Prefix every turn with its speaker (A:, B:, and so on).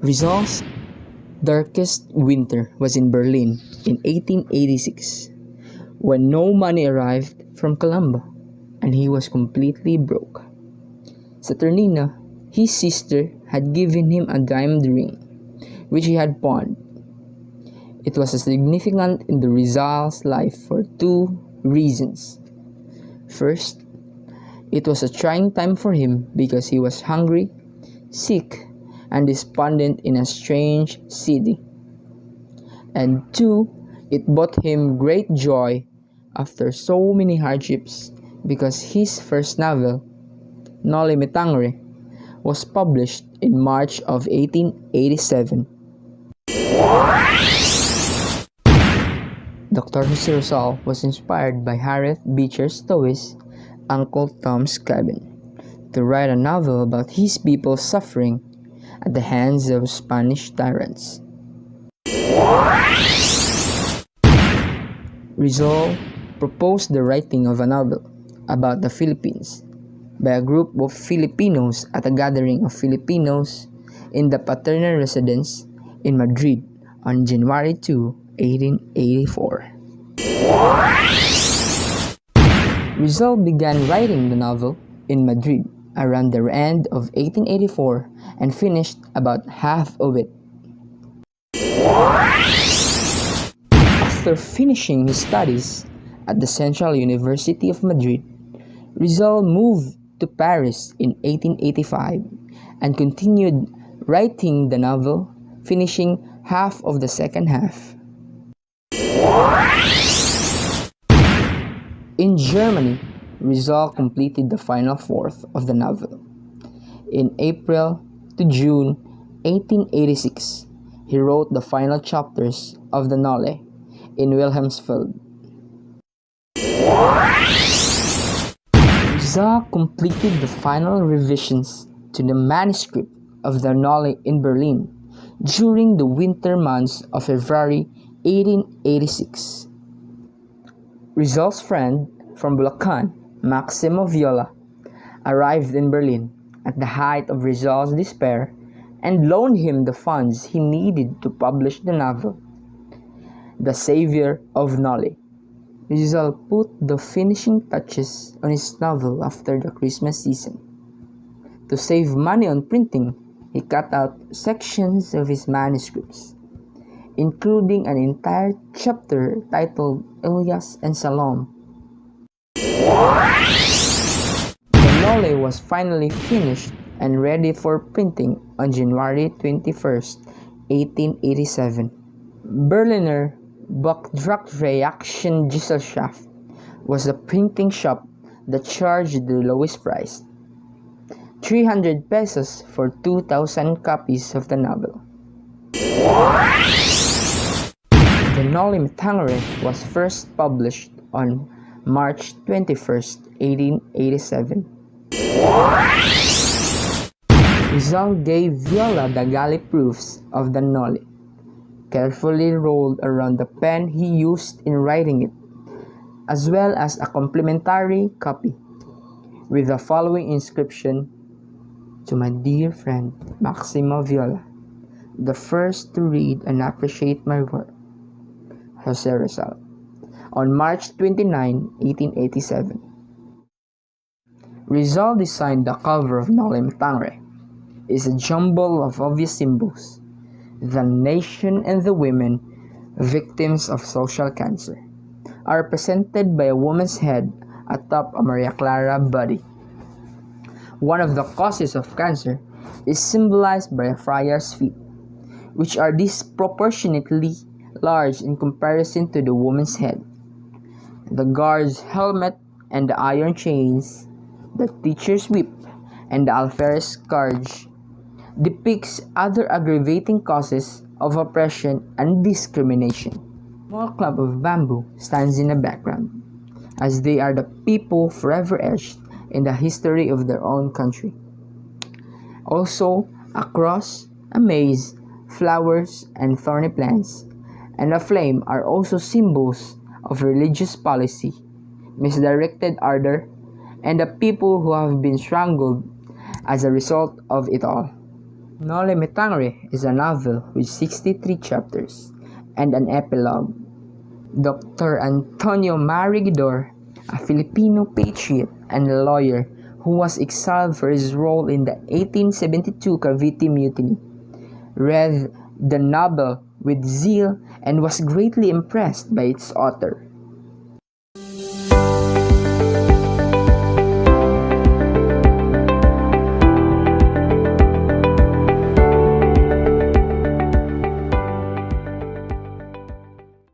A: Rizal's darkest winter was in Berlin in 1886, when no money arrived from Colombo and he was completely broke. Saturnina, his sister, had given him a diamond ring, which he had pawned. It was significant in the Rizal's life for two reasons. First, it was a trying time for him because he was hungry, sick, and despondent in a strange city. And two, it brought him great joy after so many hardships because his first novel, Noli, was published in March of 1887. Dr. Jose Rizal was inspired by Harriet Beecher Stowe's Uncle Tom's Cabin to write a novel about his people suffering at the hands of Spanish tyrants. Rizal proposed the writing of a novel about the Philippines by a group of Filipinos at a gathering of Filipinos in the paternal residence in Madrid on January 2, 1884. Rizal began writing the novel in Madrid around the end of 1884 and finished about half of it. After finishing his studies at the Central University of Madrid, Rizal moved to Paris in 1885 and continued writing the novel, finishing half of the second half. In Germany, Rizal completed the final fourth of the novel. In April to June 1886, he wrote the final chapters of the Noli in Wilhelmsfeld. Rizal completed the final revisions to the manuscript of the Noli in Berlin during the winter months of February 1886. Rizal's friend from Bulacan, Maximo Viola, arrived in Berlin at the height of Rizal's despair and loaned him the funds he needed to publish the novel, The Savior of Noli. Rizal put the finishing touches on his novel after the Christmas season. To save money on printing, he cut out sections of his manuscripts, including an entire chapter titled Elias and Salome. The Noli was finally finished and ready for printing on January 21st, 1887. Berliner Buchdruckreaktionsgesellschaft was the printing shop that charged the lowest price, 300 pesos for 2,000 copies of the novel. The Noli was first published on March 21st, 1887. Rizal gave Viola the galley proofs of the Noli, carefully rolled around the pen he used in writing it, as well as a complimentary copy, with the following inscription: "To my dear friend Maximo Viola, the first to read and appreciate my work, Jose Rizal, on March 29, 1887. Rizal designed the cover of Noli Tangere. Is a jumble of obvious symbols: the nation and the women, victims of social cancer, are represented by a woman's head atop a Maria Clara body. One of the causes of cancer is symbolized by a friar's feet, which are disproportionately large in comparison to the woman's head. The guard's helmet and the iron chains, the teacher's whip, and the alferez's scourge depicts other aggravating causes of oppression and discrimination. A small clump of bamboo stands in the background, as they are the people forever etched in the history of their own country. Also, a cross, a maze, flowers, and thorny plants, and a flame are also symbols of religious policy, misdirected ardor, and the people who have been strangled as a result of it all. Noli is a novel with 63 chapters and an epilogue. Dr. Antonio Marigidor, a Filipino patriot and lawyer who was exiled for his role in the 1872 Cavite Mutiny, read the novel with zeal and was greatly impressed by its author.